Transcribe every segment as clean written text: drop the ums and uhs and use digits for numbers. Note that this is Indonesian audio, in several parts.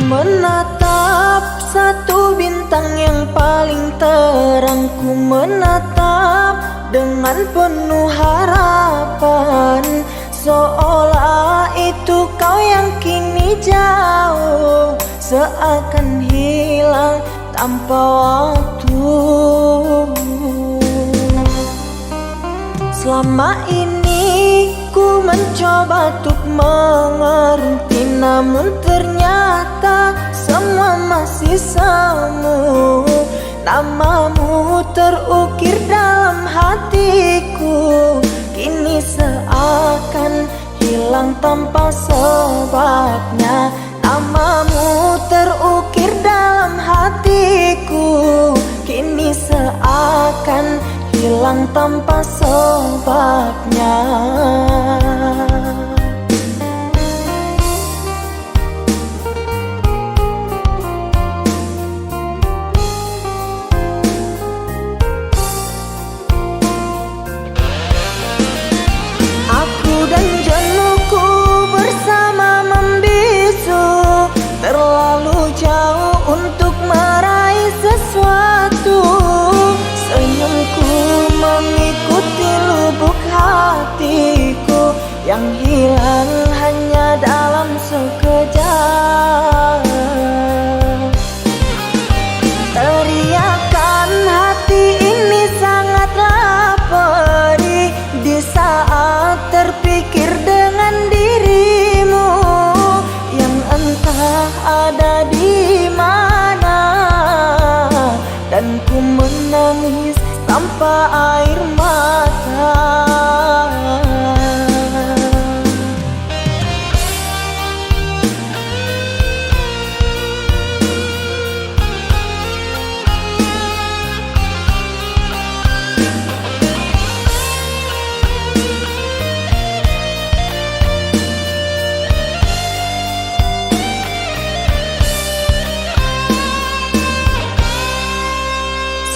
menatap satu bintang yang paling terang. Ku menatap dengan penuh harapan, seolah itu kau yang kini jauh, seakan hilang tanpa waktu. Selama ini ku mencoba untuk mengerti, namun ternyata semua masih semu. Namamu terukir dalam hatiku, kini seakan hilang tanpa sebabnya. Namamu terukir dalam hatiku, kini seakan hilang tanpa sebabnya. Aku dan jenuhku bersama membisu, terlalu jauh untuk meraih sesuatu. Senyumku mengikuti lubuk hatiku yang hilang hanya dalam sekejap. Teriakan hati ini sangatlah perih di saat terpikir dengan dirimu yang entah ada di mana, dan ku menangis tanpa air mata.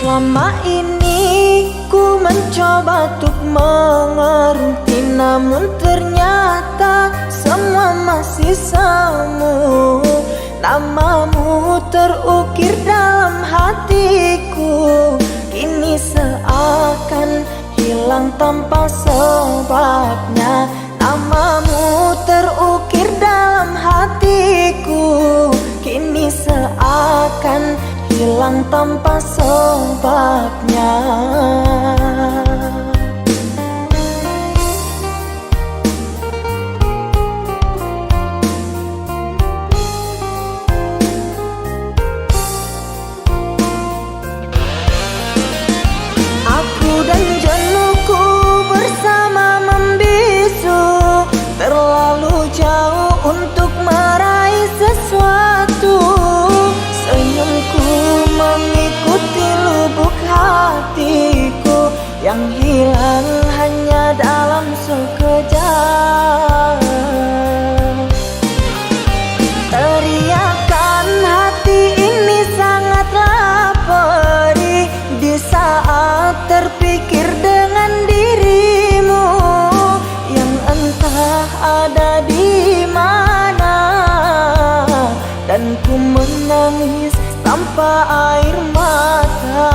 Selama ini ku mencoba untuk mengerti, namun ternyata semua masih semu. Namamu terukir dalam hatiku, kini seakan hilang tanpa sebabnya. Namamu terukir dalam hatiku, kini seakan hilang tanpa sebabnya. Aku dan jenuhku bersama membisu, terlalu jauh untuk meraih sesuatu. Senyumku mengikuti lubuk hatiku yang hilang hanya dalam sekejap. Teriakan hati ini sangatlah perih di saat terpikir dengan dirimu yang entah ada di mana, dan ku menangis tanpa air mata.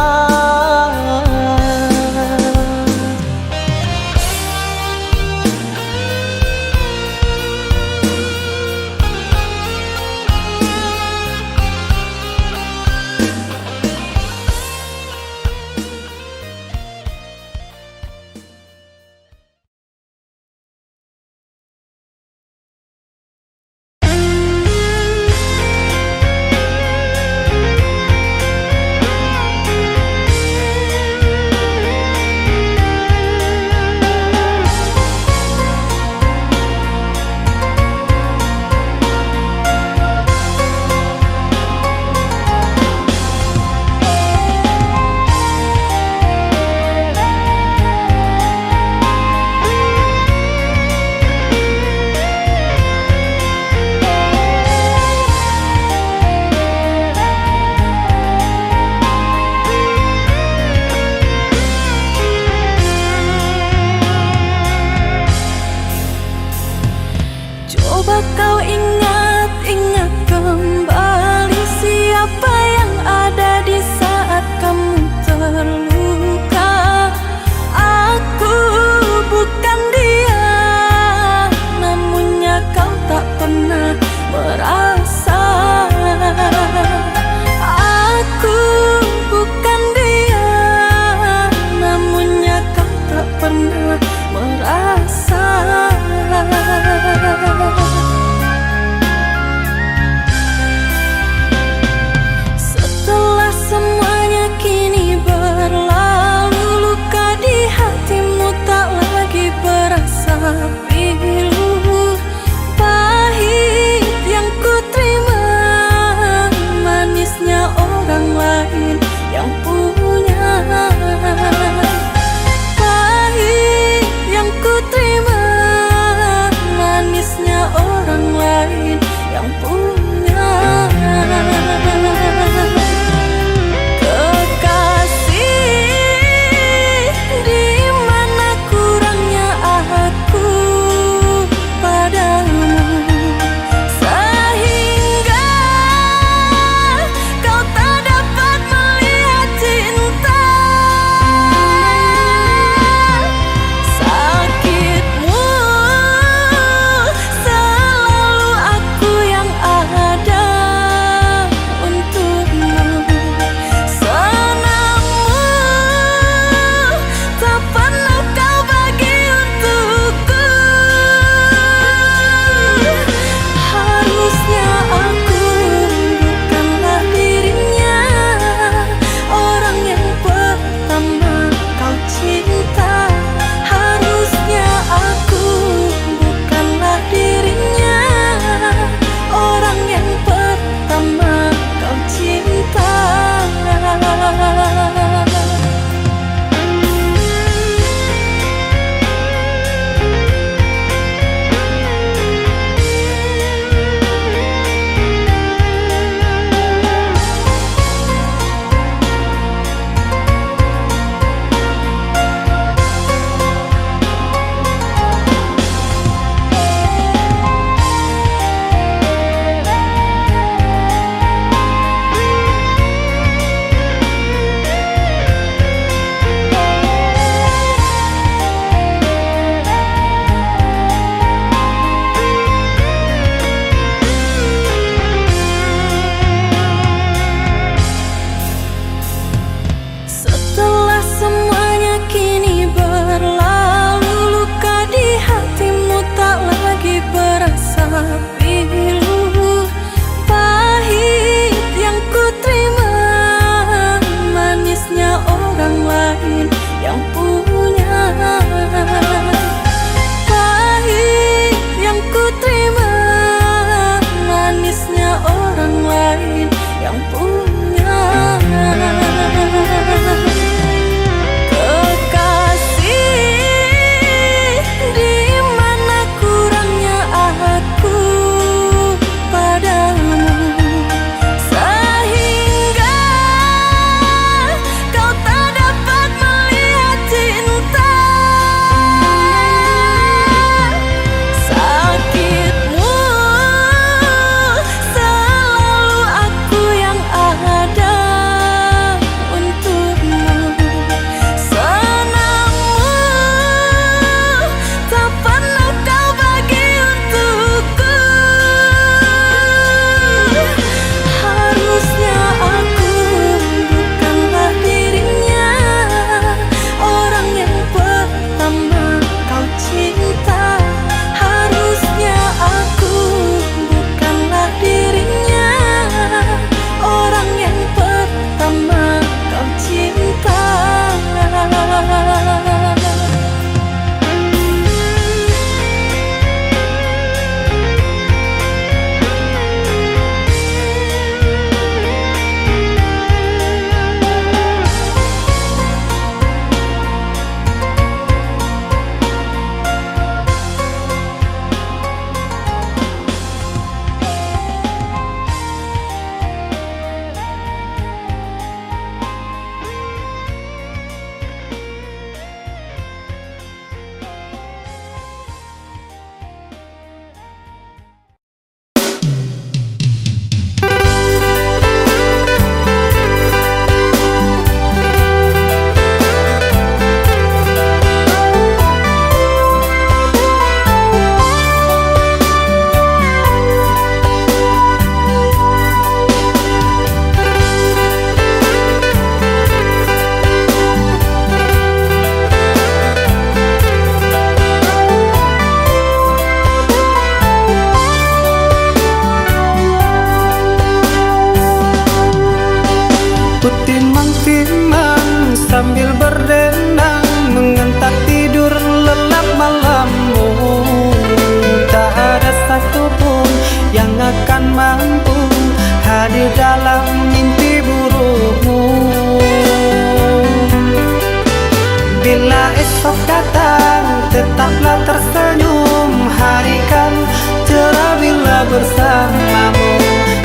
Bila esok datang tetaplah tersenyum, hari kan cerah bila bersamamu.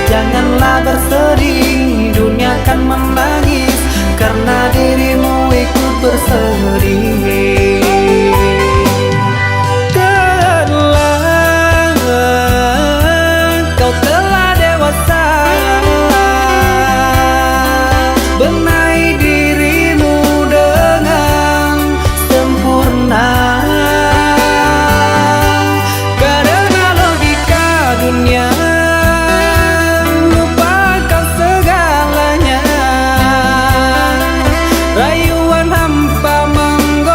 Janganlah bersedih, dunia kan menangis karena dirimu ikut bersedih. Kau telah dewasa, benahi dirimu dengan sempurna. Karena logika dunia lupakan segalanya, rayuan hampa menggoda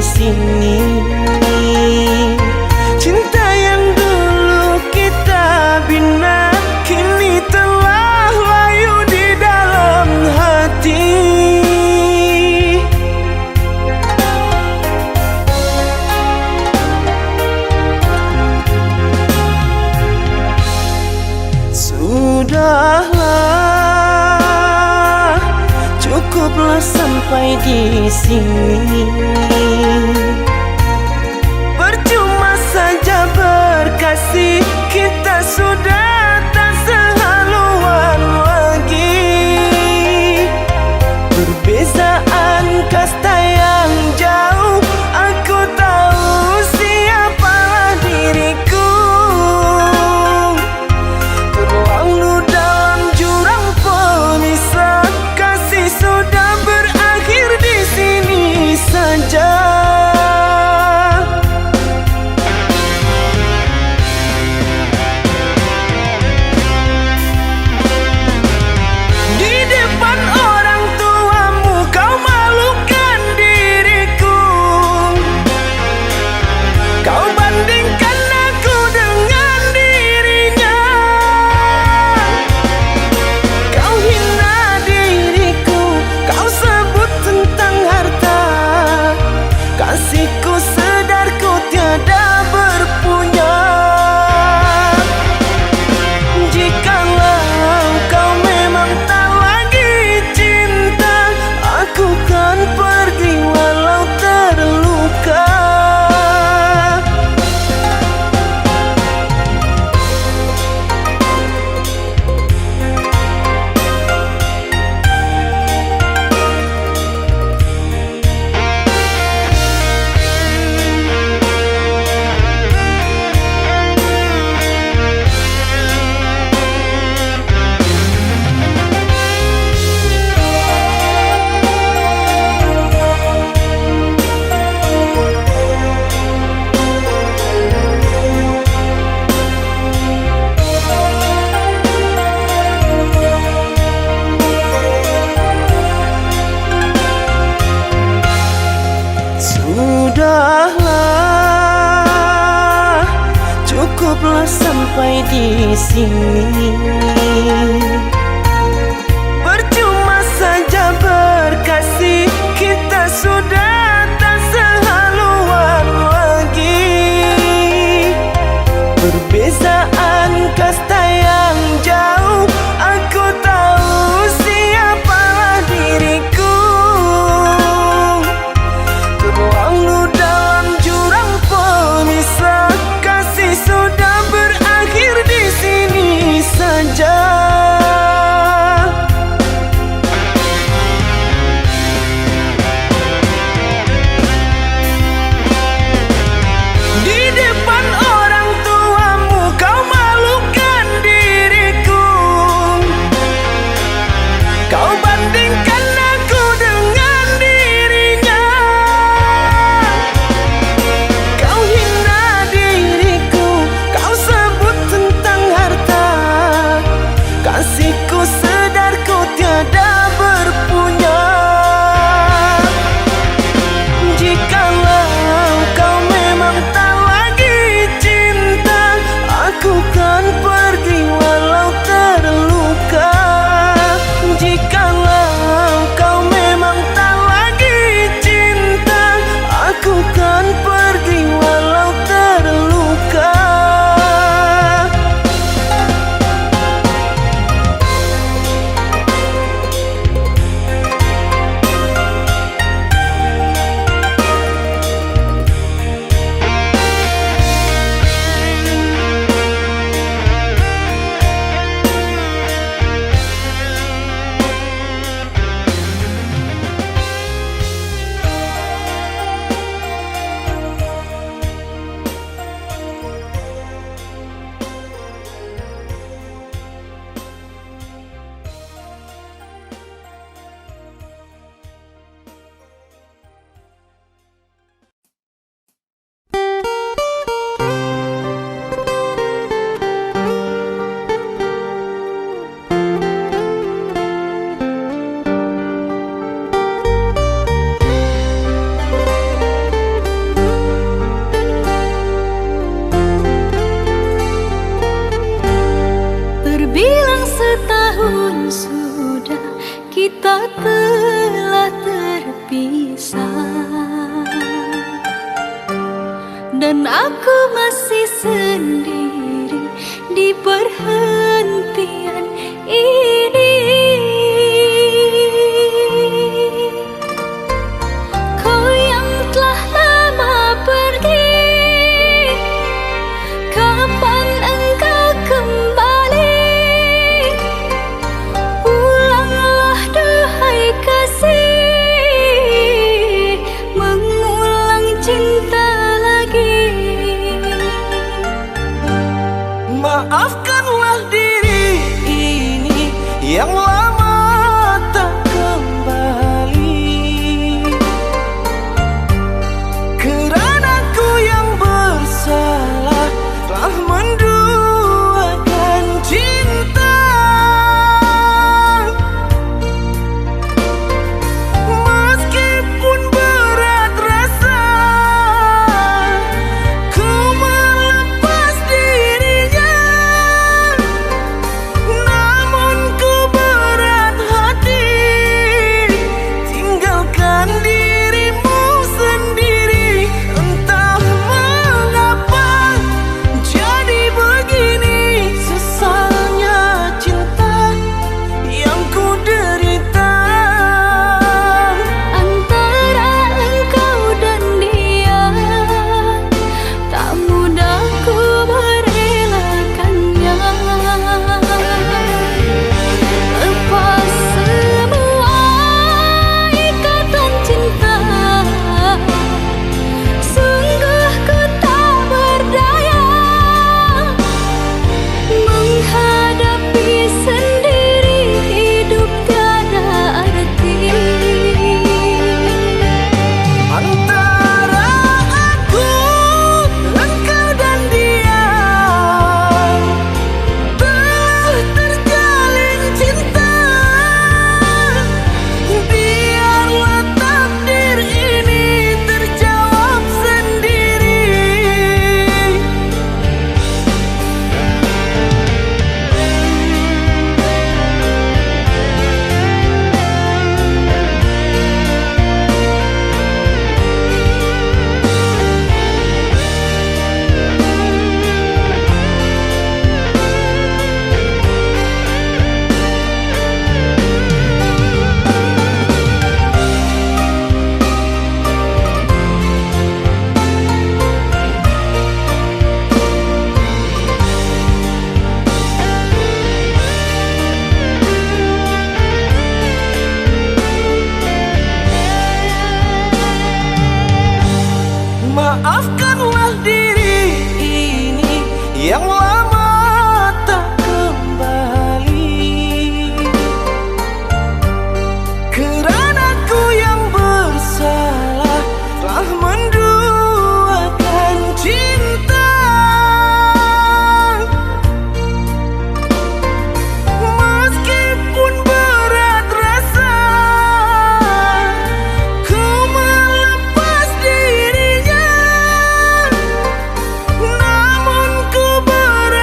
sini. Cinta yang dulu kita bina kini telah layu di dalam hati. Sudahlah, cukuplah sampai di sini. Percuma saja berkasih, kita sudah tak sehaluan lagi. Perbezaan kasta yang jauh, aku tahu siapalah diriku. Terlalu dalam jurang pemisah, kasih sudah berakhir di sini saja. Di depan orang tuamu kau malukan diriku. Kau bandingkan aku dengan dirinya. Kau hina diriku, kau sebut tentang harta. Kasihku sedarku tiada berpunya. Jikalau kau memang tak lagi cinta, aku kan pergi walau terluka. Sudahlah, cukuplah sampai di sini. Percuma saja berkasih, kita sudah tak sehaluan lagi. Perbezaan kasta yang jauh, aku tahu siapalah diriku. Terlalu dalam jurang pemisah, kasih sudah berakhir di sini saja. dan aku masih sendiri di perhentian ini. Kau yang telah lama pergi, kapan engkau kembali? Pulanglah duhai kasih, mengulang cinta lagi. Maafkanlah diri ini yang lama tak kembali, kerana ku yang bersalah telah menduakan cinta. Meskipun berat rasa ku melepas dirinya, namun ku berat hati tinggalkan dirimu sendiri. Entah mengapa jadi begini, sesalnya cinta yang ku derita. Antara engkau dan dia, tak mudah ku merelakannya. Lepas semua ikatan cinta, sungguh ku tak berdaya menghadapi sendiri hidup tiada arti. Antara aku, engkau dan dia telah terjalin cinta. Biarlah takdir ini terjawab sendiri. Maafkanlah diri ini yang lama tak kembali, kerana ku yang bersalah telah menduakan cinta. Meskipun berat rasa ku melepas dirinya, namun ku berat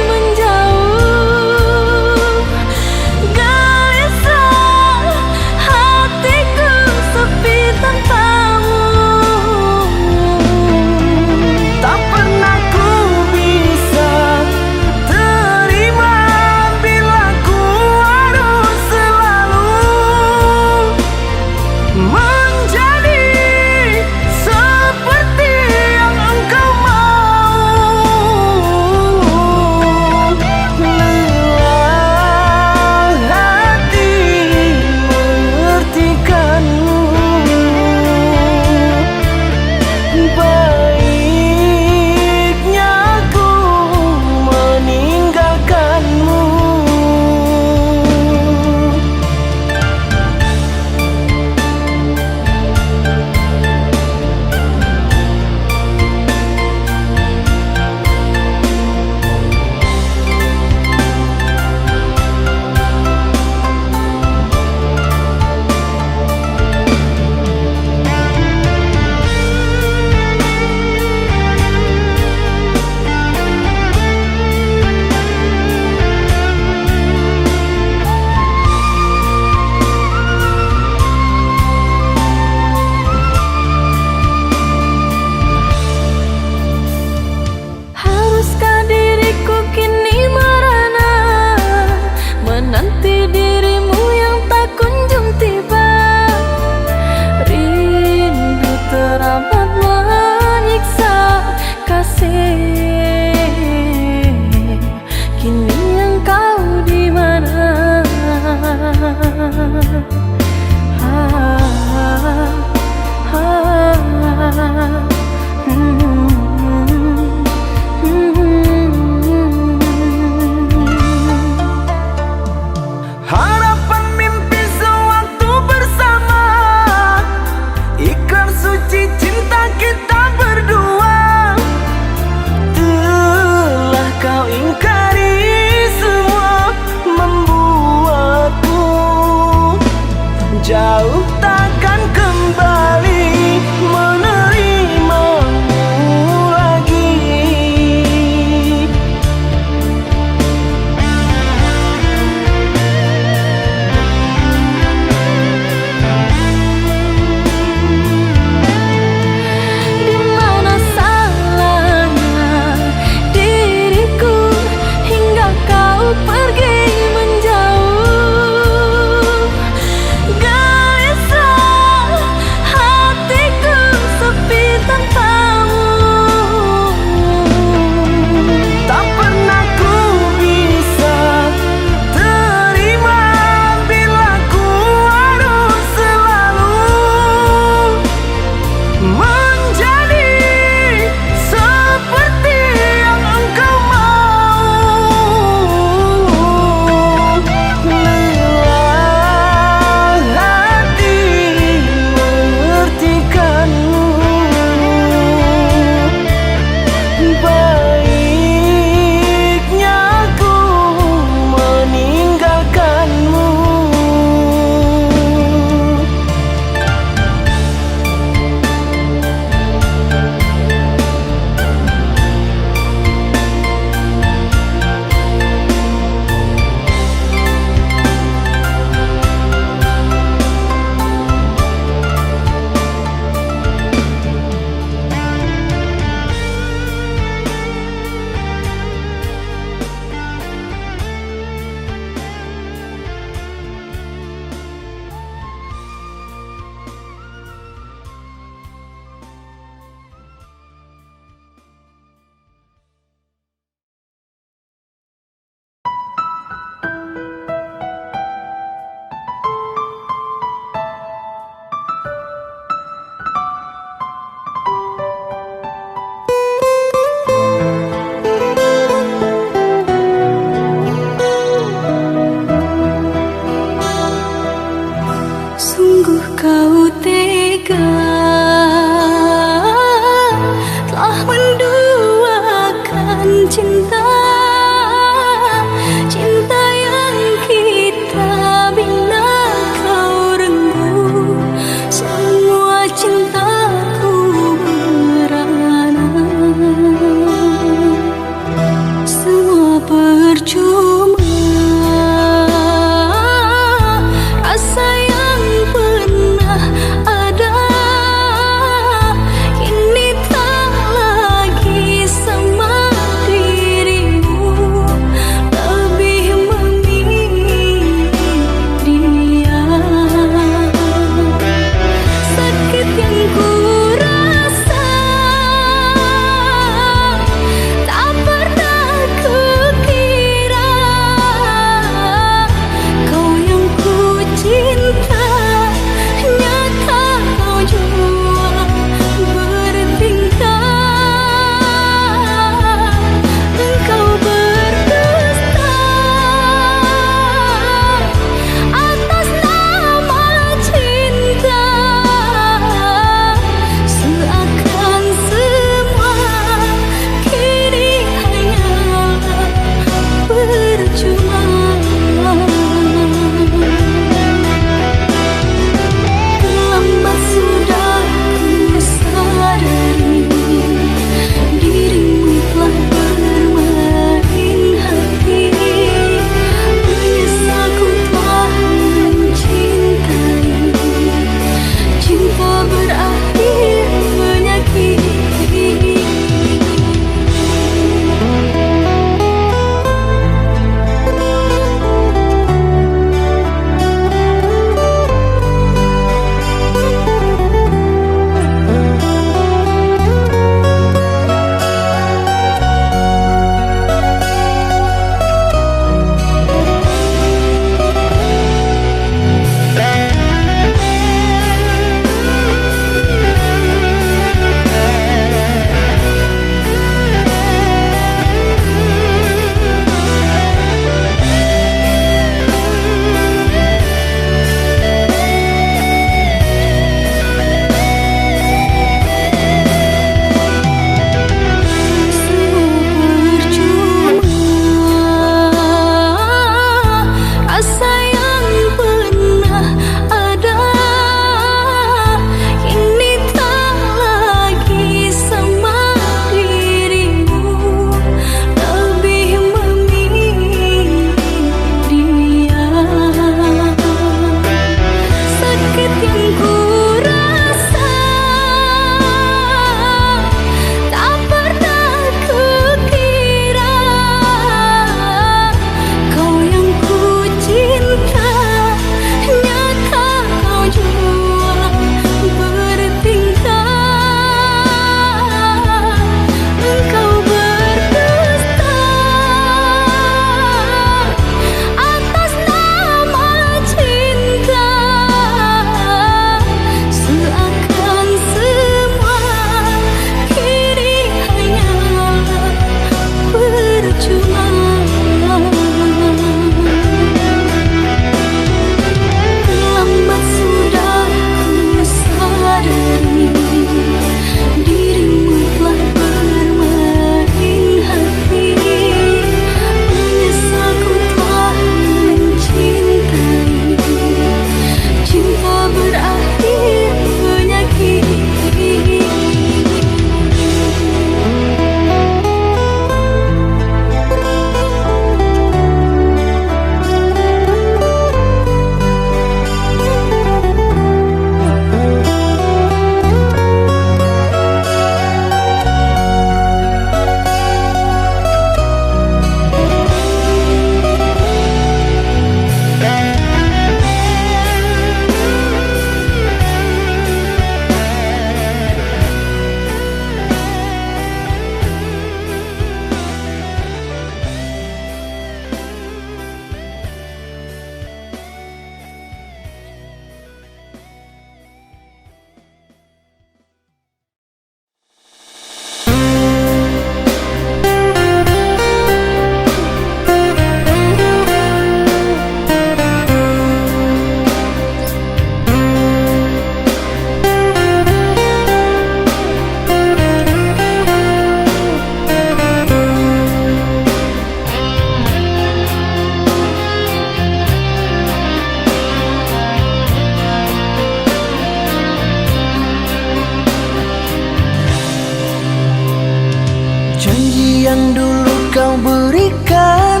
kau berikan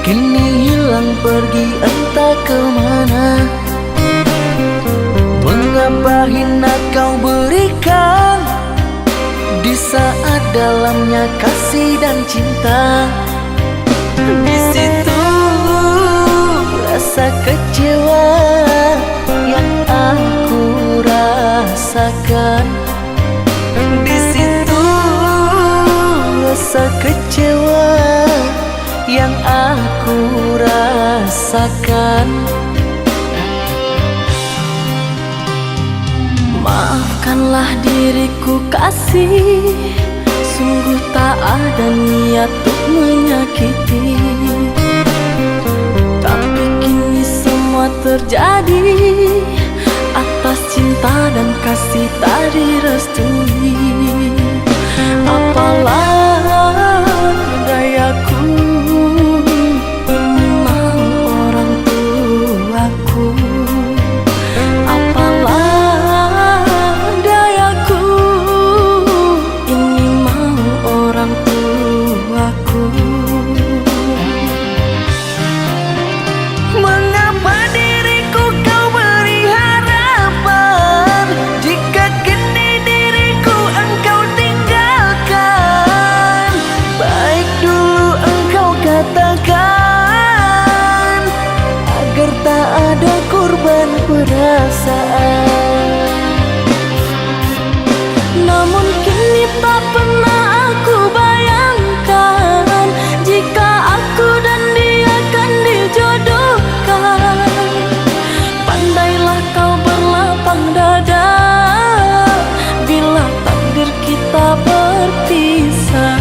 kini hilang pergi entah kemana. Mengapa hina kau berikan di saat dalamnya kasih dan cinta. Di situ rasa kecewa yang aku rasakan. Di situ rasa kecewa yang aku rasakan. Maafkanlah diriku kasih, sungguh tak ada niat untuk menyakiti. Tapi kini semua terjadi atas cinta dan kasih tak direstui. Apalah dayaku, memang orang tuaku. Apalah dayaku, ini mau orang tuaku. Mengapa diriku kau beri harapan jika kini diriku engkau tinggalkan? Baik dulu engkau katakan agar tak ada korban perasaan. Namun kini tak pernah aku bayangkan jika aku dan dia akan dijodohkan. Pandailah kau berlapang dada bila takdir kita berpisah.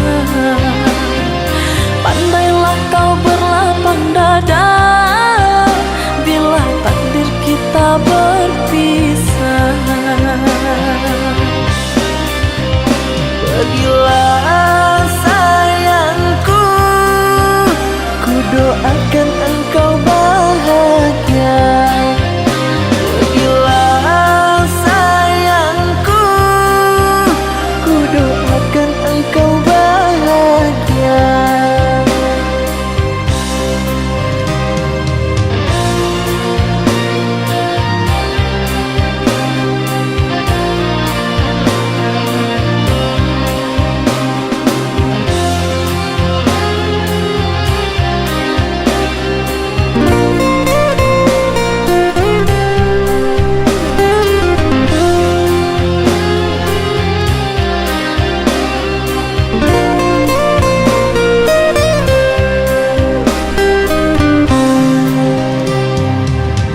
Pandailah kau berlapang dada bila takdir kita berpisah. Pergilah sayangku, ku doakan engkau bahagia. Pergilah sayangku, ku doakan engkau bahagia.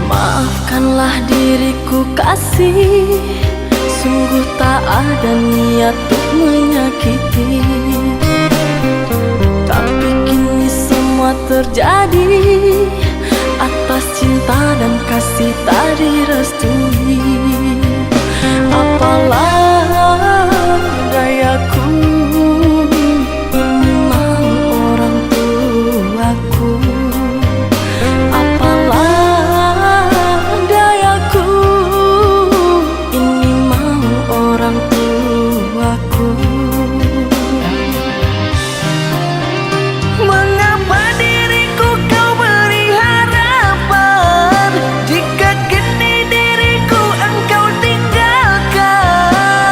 Maafkanlah diriku kasih, sungguh tak ada niat untuk menyakiti. Tapi kini semua terjadi atas cinta dan kasih tak direstui. Apalah dayaku, memang orang tuaku. Apalah dayaku, ini mau orang tuaku. Mengapa diriku kau beri harapan jika kini diriku engkau tinggalkan?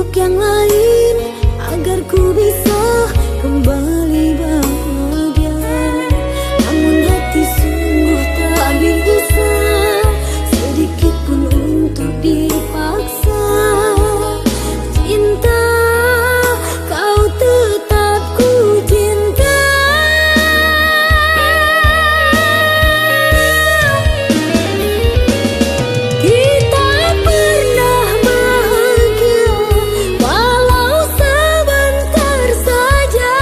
untuk yang lain agar ku bisa kembali bahagia. Namun hati sungguh tak bisa sedikit pun untuk dipaksa. Cinta kau tetap ku cinta. Kita pernah bahagia walau sebentar saja.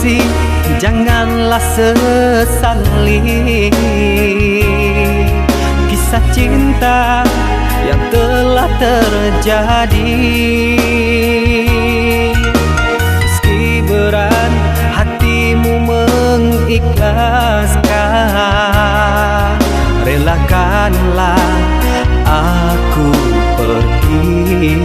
kasih, janganlah sesali kisah cinta yang telah terjadi. Meski berat hatimu mengikhlaskan, relakanlah aku pergi.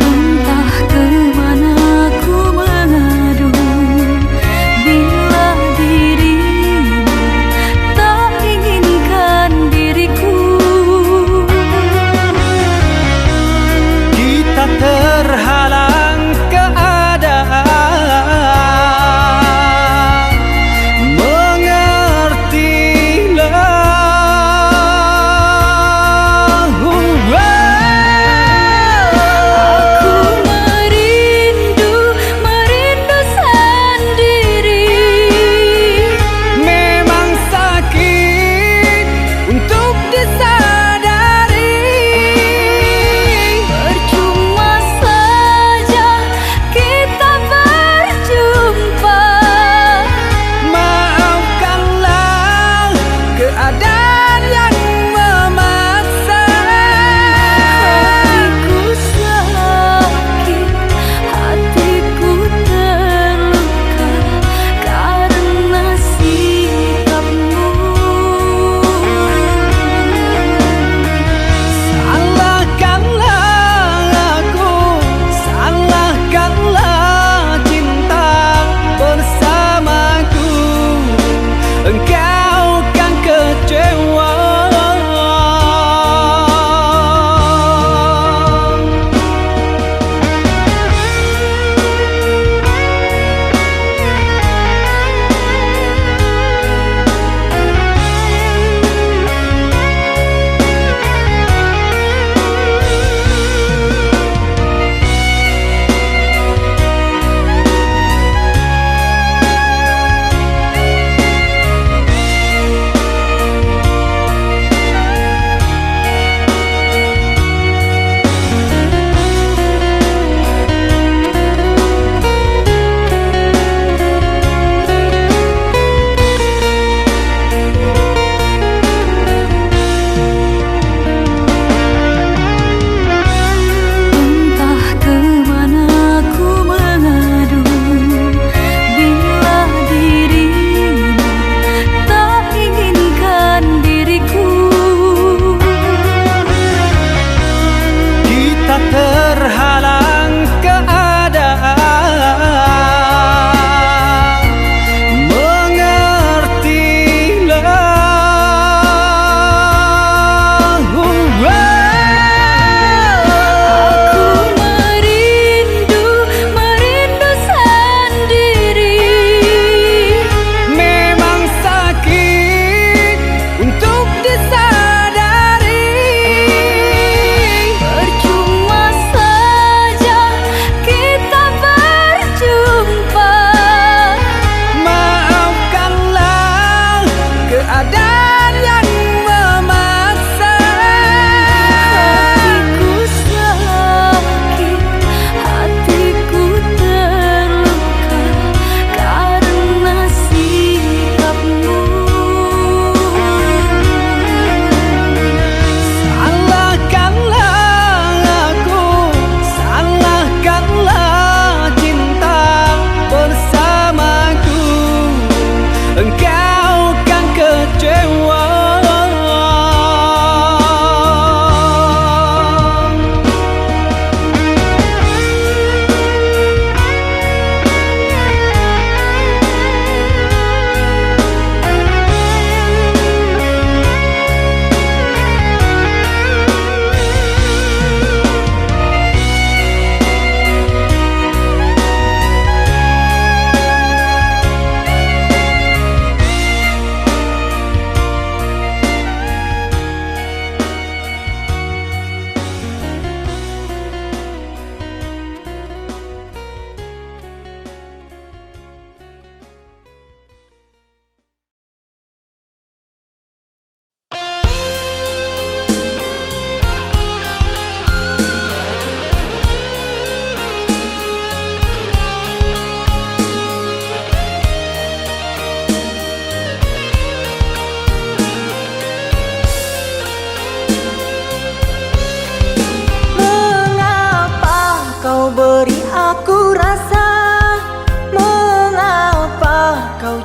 Entah kemana ku mengadu bila dirimu tak inginkan diriku. Kita terhalang keadaan, mengertilah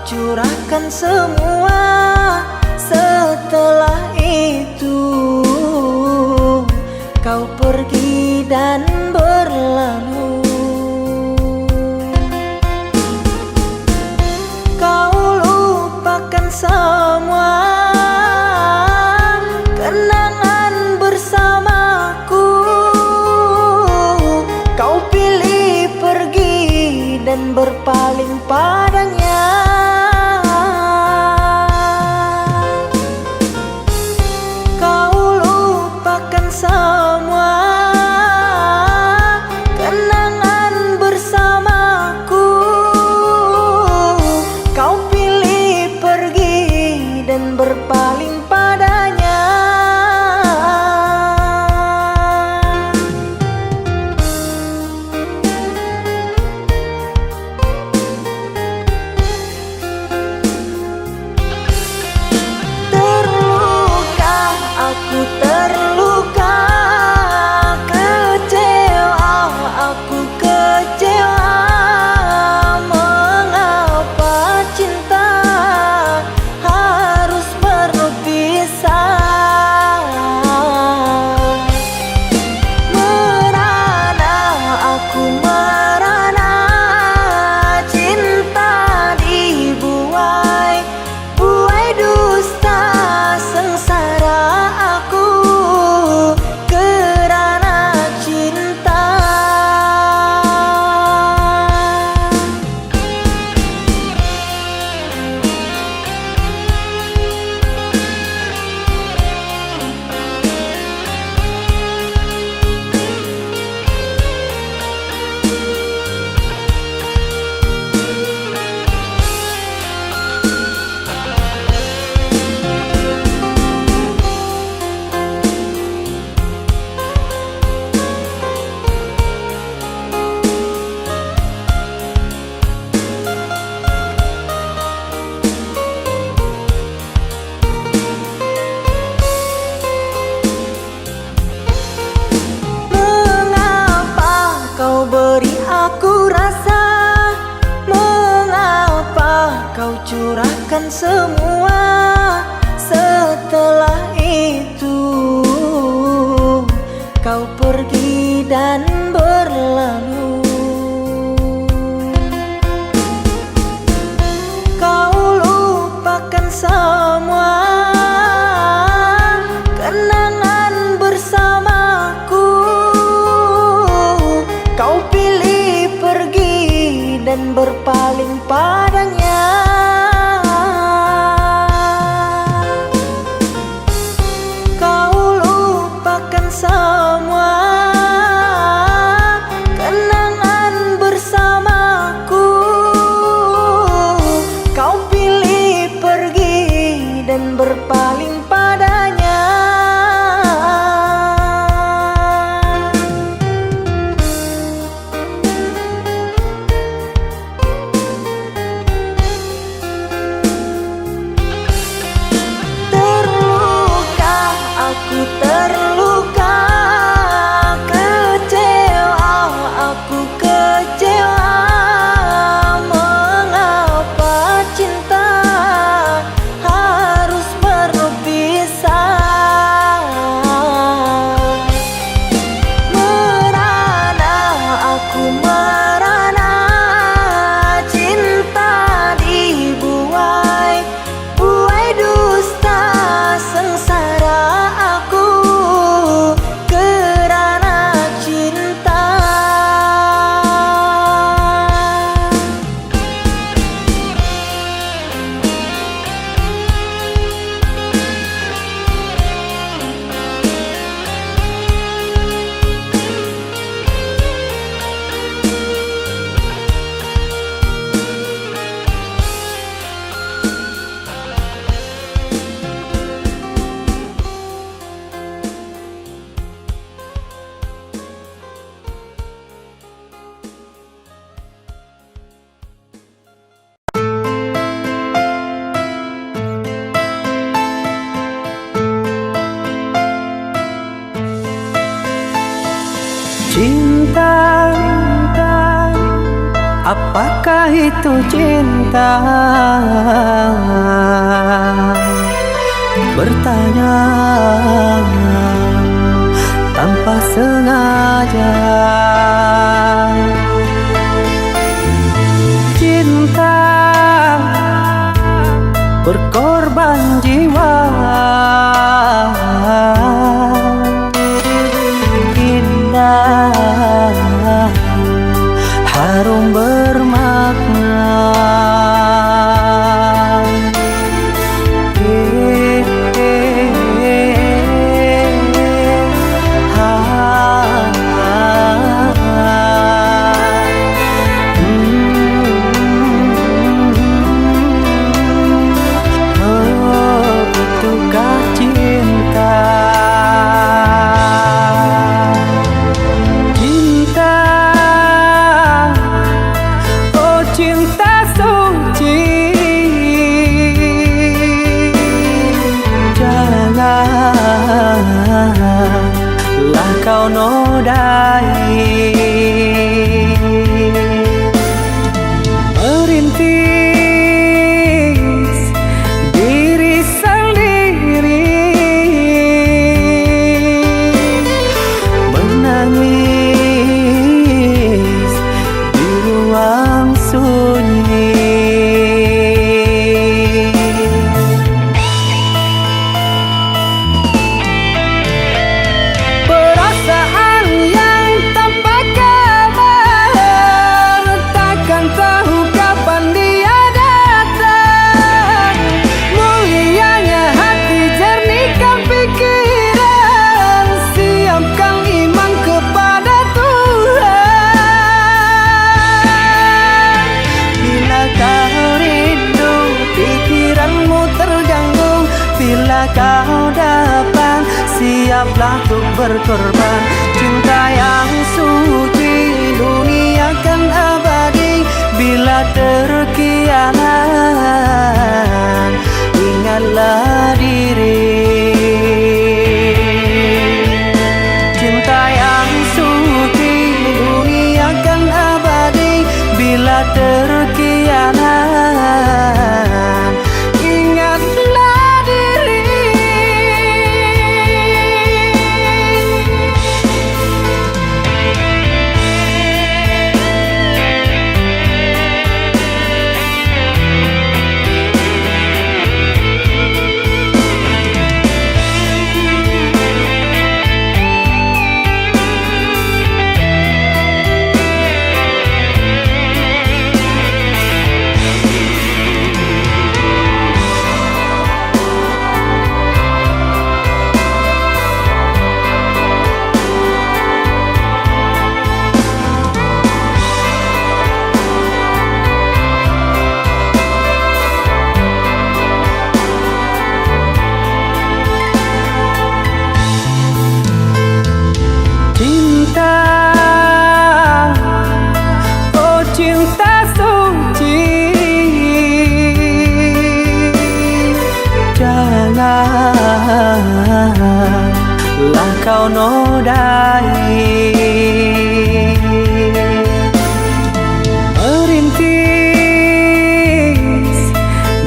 curahkan semua. Setelah itu kau pergi dan berlalu. Kau lupakan semua kenangan bersamaku. Kau pilih pergi dan berpaling padanya. Kau lupakan semua kenangan bersamaku. Kau pilih pergi dan berpaling padanya. Terluka, aku terluka, kecewa, aku kecewa. Mengapa cinta harus berpisah? Merana, aku merana, cinta dibuai, buai dusta. Sengsara aku kerana cinta. Mengapa kau beri aku rasa? Mengapa kau curahkan semua? Setelah itu kau pergi dan berlalu. Kau lupakan semua kenangan bersamaku. Kau pilih pergi dan berpaling padanya. Kau lupakan semua kenangan bersamaku. Kau pilih pergi dan berpaling padanya. apakah itu cinta? Bertanya tanpa sengaja. Cinta berkorban jiwa, indah harum bermakna. Itukah cinta? Cinta, oh cinta suci, janganlah kau nodai. Merintis diri sendiri, menangis di ruang sunyi. Perasaan yang tanpa kabar, takkan tahu kapan dia datang. Mulianya hati, jernihkan pikiran, siapkan iman kepada Tuhan. Bila kau rindu, pikiranmu terganggu, bila kau dapat, siaplah untuk berkorban. Cinta yang suci, dunia kan abadi. Bila terkianat, ingatlah diri. Cinta yang suci, dunia kan abadi. Bila terkianat, ingatlah diri. Cinta, oh cinta suci, janganlah kau nodai. Merintis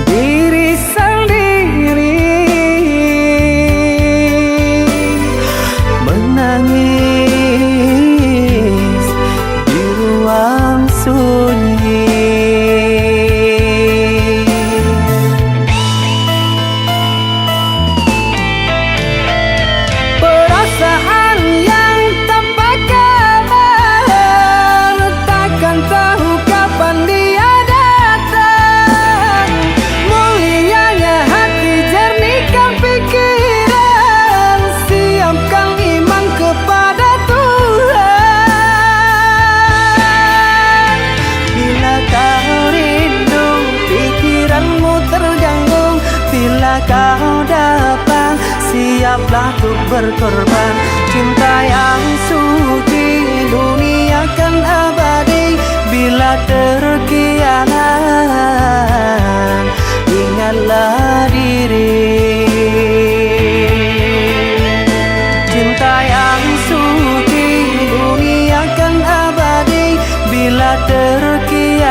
diri sendiri, menangis di ruang sunyi. Perasaan yang tanpa kabar, takkan tahu kapan dia datang. Mulianya hati, jernihkan pikiran, siapkan iman kepada Tuhan. Bila kau rindu, pikiranmu terganggu, bila kau dapat, siaplah untuk berkorban. Cinta yang suci, dunia kan abadi. Bila terkianat, ingatlah diri. Cinta yang suci, dunia kan abadi. Bila terkianat,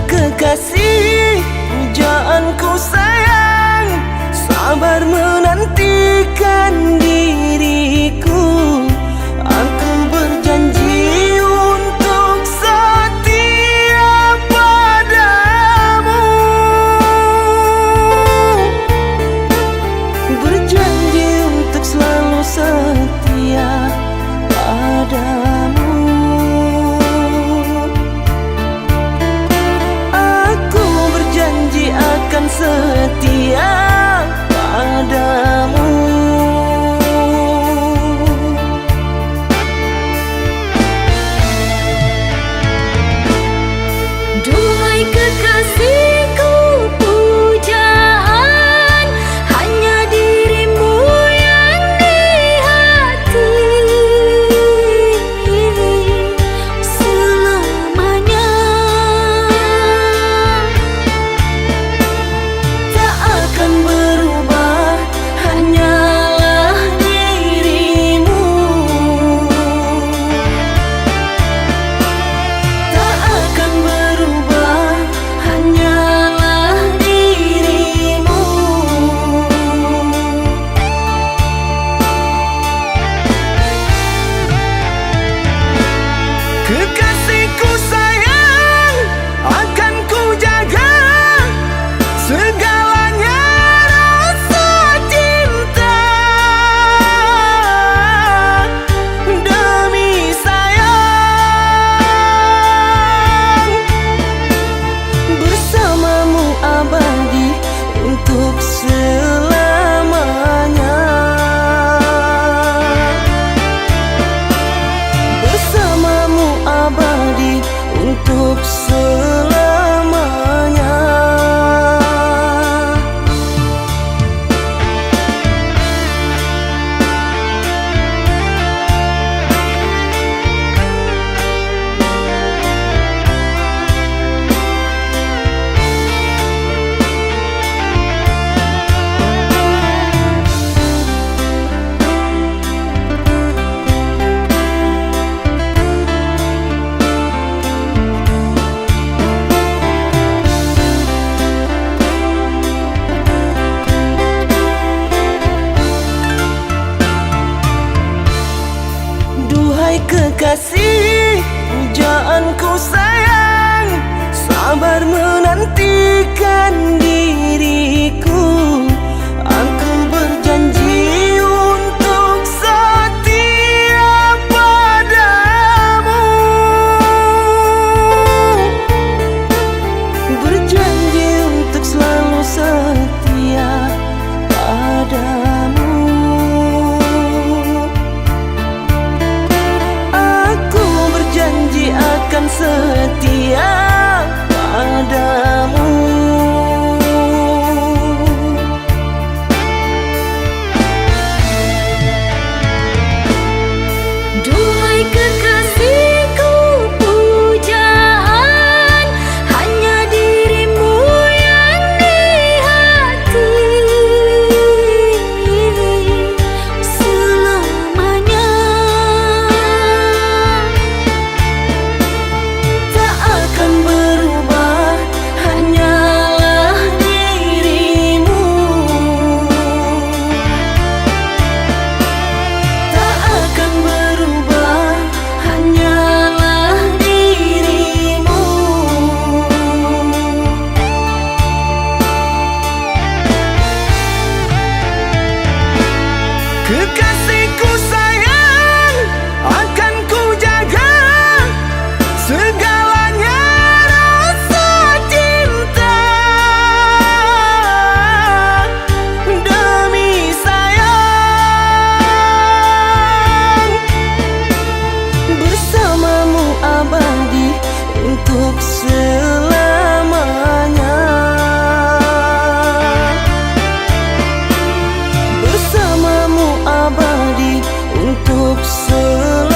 kekasih, pujaanku sayang, sabar menantikan diriku. Aku berjanji untuk setia padamu, berjanji untuk selalu setia padamu. Aku berjanji akan setia padamu. Duhai kekasihku, pujaan hanya dirimu yang di hati selamanya. Tak akan berubah, hanyalah dirimu. Tak akan berubah, hanyalah dirimu. Kekasihku sayang, akan ku jaga segalanya rasa cinta. Demi sayang, bersamamu abadi untuk selamanya. Bersamamu abadi untuk selamanya. Duhai kekasih, pujaanku sayang, sabar menantikan diriku. Aku berjanji untuk setia padamu, berjanji untuk selalu setia padamu. Aku berjanji akan setia padamu. Duhai kekasihku, pujaan hanya dirimu yang di hati selamanya. Tak akan berubah, hanyalah dirimu. Tak akan berubah, hanyalah dirimu. Kekasihku sayang, akan ku jaga segalanya rasa cinta. Demi sayang, bersamamu abadi untuk selamanya. Bersamamu abadi untuk selamanya.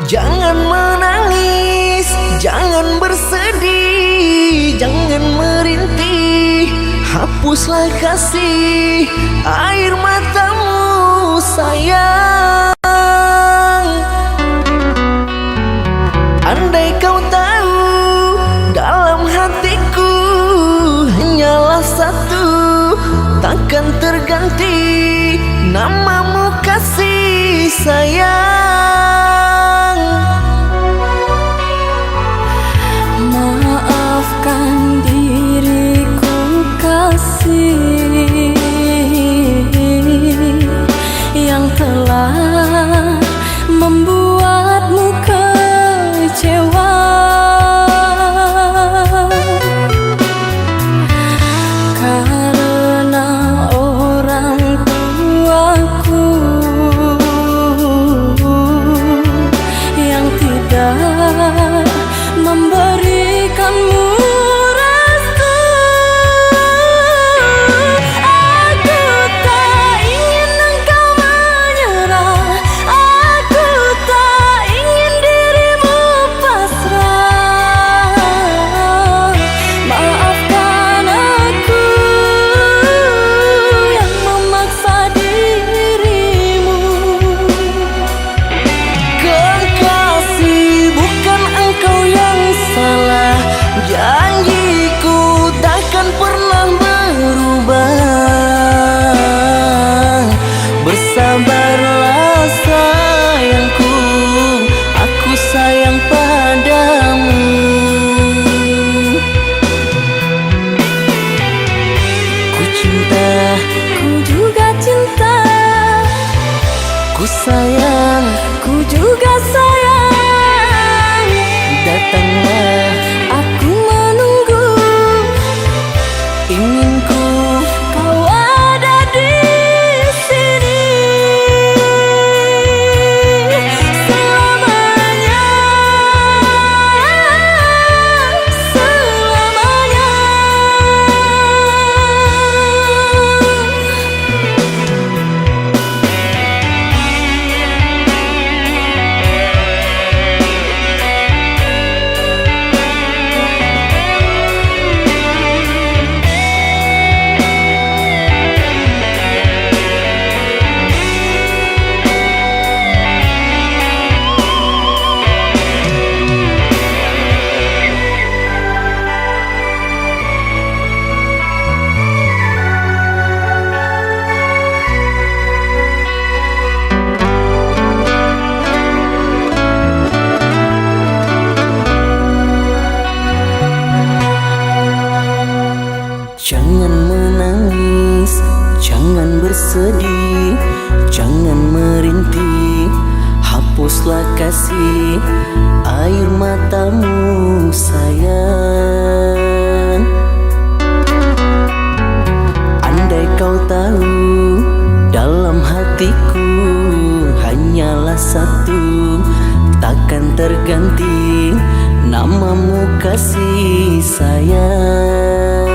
Jangan menangis, jangan bersedih, jangan merintih, hapuslah kasih air matamu sayang. Andai kau tahu dalam hatiku hanyalah satu, takkan terganti namamu kasih sayang. Maafkan diriku kasih yang telah membuatmu kecewa. Karena orang tuaku yang tidak memberikanmu restu. Aku tak ingin engkau menyerah, aku tak ingin dirimu pasrah. Maafkan aku yang memaksa dirimu. Kekasih, bukan engkau yang salah, janjiku takkan pernah berubah. Bersabarlah sayangku, aku sayang padamu. Ku cinta, Ku juga cinta, ku sayang, ku juga sayang. datanglah Aku menunggu, inginku. kau ada di sini selamanya, selamanya. Jangan menangis, jangan bersedih, jangan merintih, hapuslah kasih air matamu sayang. Andai kau tahu dalam hatiku hanyalah satu, takkan terganti namamu kasih sayang.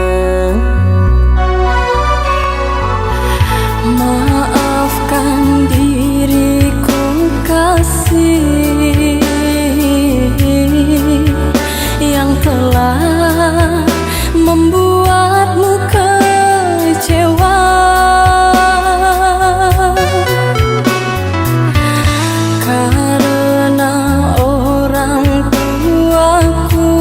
Maafkan diriku kasih yang telah membuatmu kecewa. Karena orang tuaku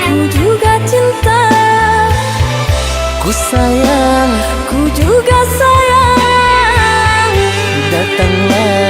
ku juga cinta. Ku sayang, ku juga sayang. datanglah